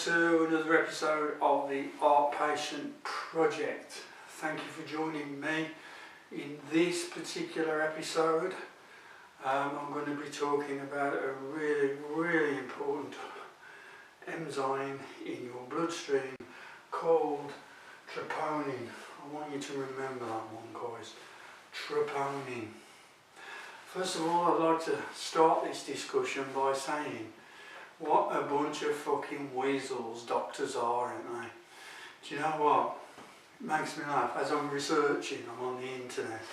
to another episode of the Art Patient Project. Thank you for joining me. In this particular episode, I'm going to be talking about a really important enzyme in your bloodstream called troponin. I want you to remember that one, guys. Troponin. First of all, I'd like to start this discussion by saying what a bunch of fucking weasels doctors are, aren't they? Do you know what? It makes me laugh. As I'm researching, I'm on the internet,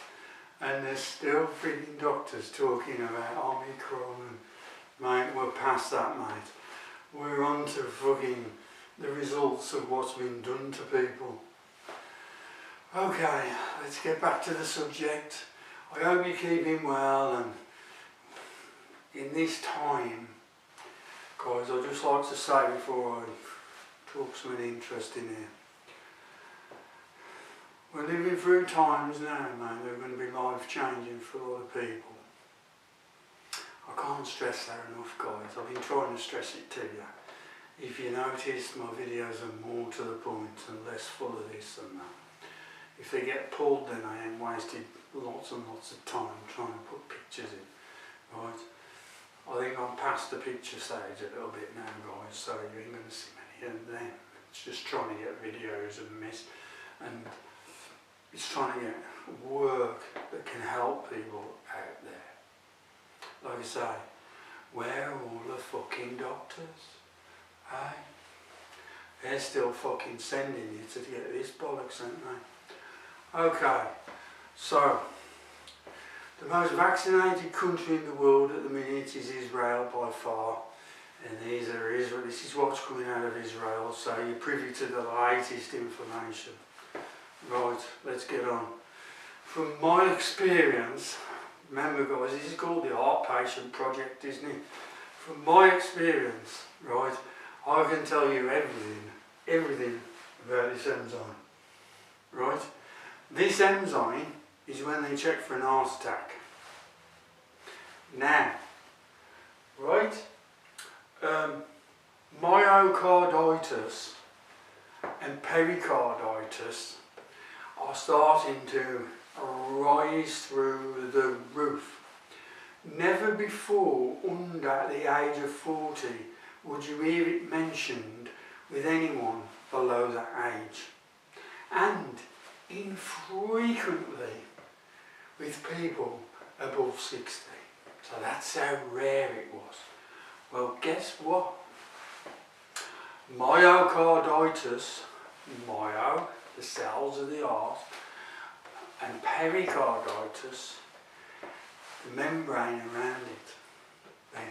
and there's still freaking doctors talking about Omicron and, mate, we're past that, mate. We're on to fucking the results of what's been done to people. Okay, let's get back to the subject. I hope you're keeping well, and in this time, guys, I'd just like to say before I talk something interesting here. We're living through times now, man, that are going to be life-changing for a lot of people. I can't stress that enough, guys. I've been trying to stress it to you. If you notice, my videos are more to the point and less full of this and that. If they get pulled, then I ain't wasted lots and lots of time trying to put pictures in, right? I think I'm past the picture stage a little bit now, guys, so you ain't going to see many of them. It's just trying to get videos and it's trying to get work that can help people out there. Like I say, where are all the fucking doctors? Hey? They're still fucking sending you to get this bollocks, aren't they? Okay, so the most vaccinated country in the world at the minute is Israel by far, and this is what's coming out of Israel, so you're privy to the latest information. Right, let's get on. From my experience, remember guys, this is called the Art Patient Project, isn't it? From my experience, right, I can tell you everything about this enzyme, right? This enzyme is when they check for an heart attack. Now, right, myocarditis and pericarditis are starting to rise through the roof. Never before under the age of 40 would you hear it mentioned with anyone below that age, and infrequently with people above 60. So that's how rare it was. Well, guess what? Myocarditis, the cells of the heart, and pericarditis, the membrane around it.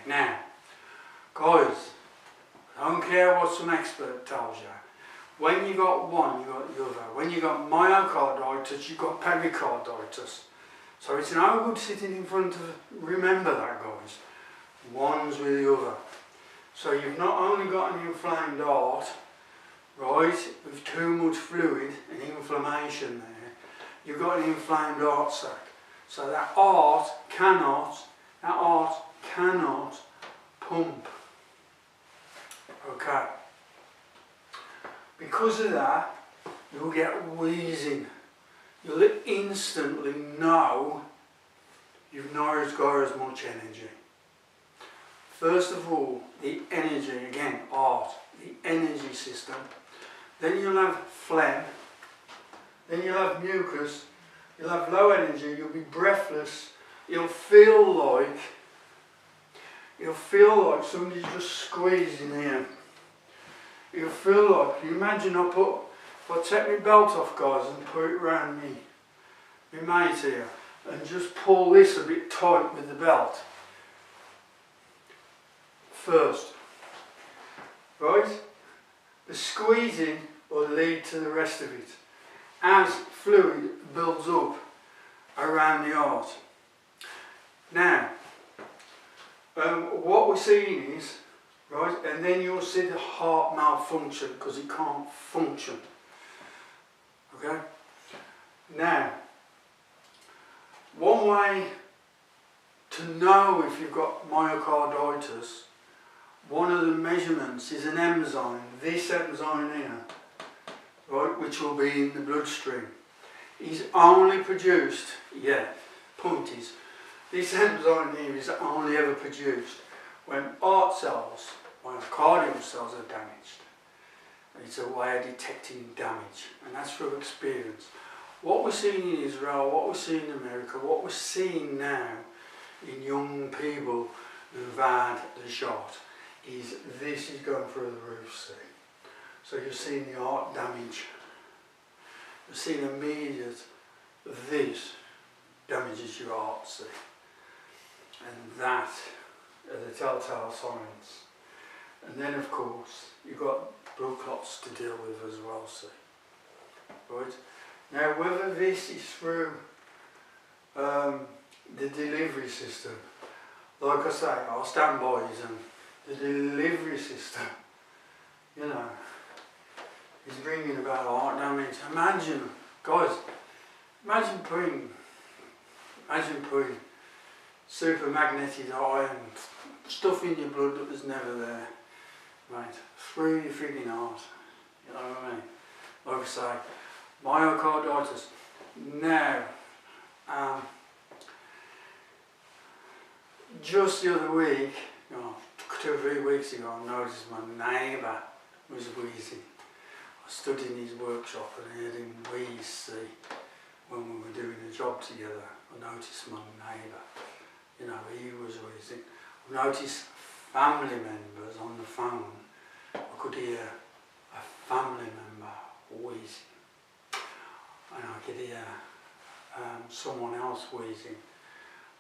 Now, guys, I don't care what some expert tells you. When you got one, you got the other. When you got myocarditis, you got pericarditis. So it's no good sitting in front of, remember that, guys. One's with the other. So you've not only got an inflamed heart, right, with too much fluid and inflammation there, you've got an inflamed heart sac. So that heart cannot pump. Okay. Because of that, you'll get wheezing. You'll instantly know you've not got as much energy. First of all, the energy, again, heart, the energy system. Then you'll have phlegm. Then you'll have mucus. You'll have low energy. You'll be breathless. You'll feel like somebody's just squeezing here. You'll feel like, you imagine if I take my belt off, guys, and put it around me mate here, and just pull this a bit tight with the belt. First, right? The squeezing will lead to the rest of it as fluid builds up around the heart. Now, what we're seeing is, right, and then you'll see the heart malfunction because it can't function. Okay? Now, one way to know if you've got myocarditis, one of the measurements is an enzyme, this enzyme here, right, which will be in the bloodstream, is only produced, point is, this enzyme here is only ever produced when heart cells, myocardial cells are damaged. It's a way of detecting damage, and that's through experience. What we're seeing in Israel, what we're seeing in America, what we're seeing now in young people who've had the shot is this is going through the roof, see. So you're seeing the heart damage. You're seeing immediate, this damages your heart, see. And that are the telltale signs. And then of course, you've got blood clots to deal with as well, see. Right? Now whether this is through the delivery system, like I say, I'll stand by you, and the delivery system, you know, is bringing about heart damage. Imagine, guys, imagine putting supermagnetized iron, stuff in your blood that was never there, right, through your frigging heart, you know what I mean? Like I say, myocarditis. Now, just the other week, 2 or 3 weeks ago, I noticed my neighbour was wheezing. I stood in his workshop and I heard him wheeze, see, when we were doing a job together. I noticed my neighbour, he was wheezing. I noticed family members on the phone. I could hear a family member wheezing. And I could hear someone else wheezing,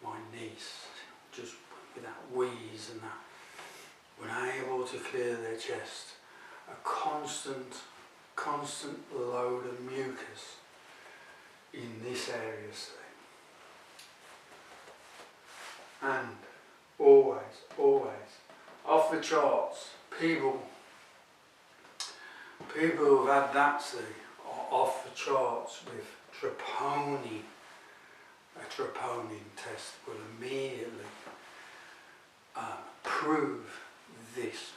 my niece, just with that wheeze and that, unable to clear their chest. A constant load of mucus in this area, see. And always, off the charts, people who've had that, see, are off the charts with troponin. A troponin test will immediately prove this.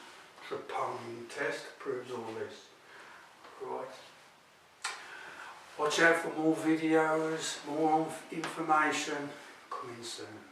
Troponin test proves all this. Right. Watch out for more videos, more information coming soon.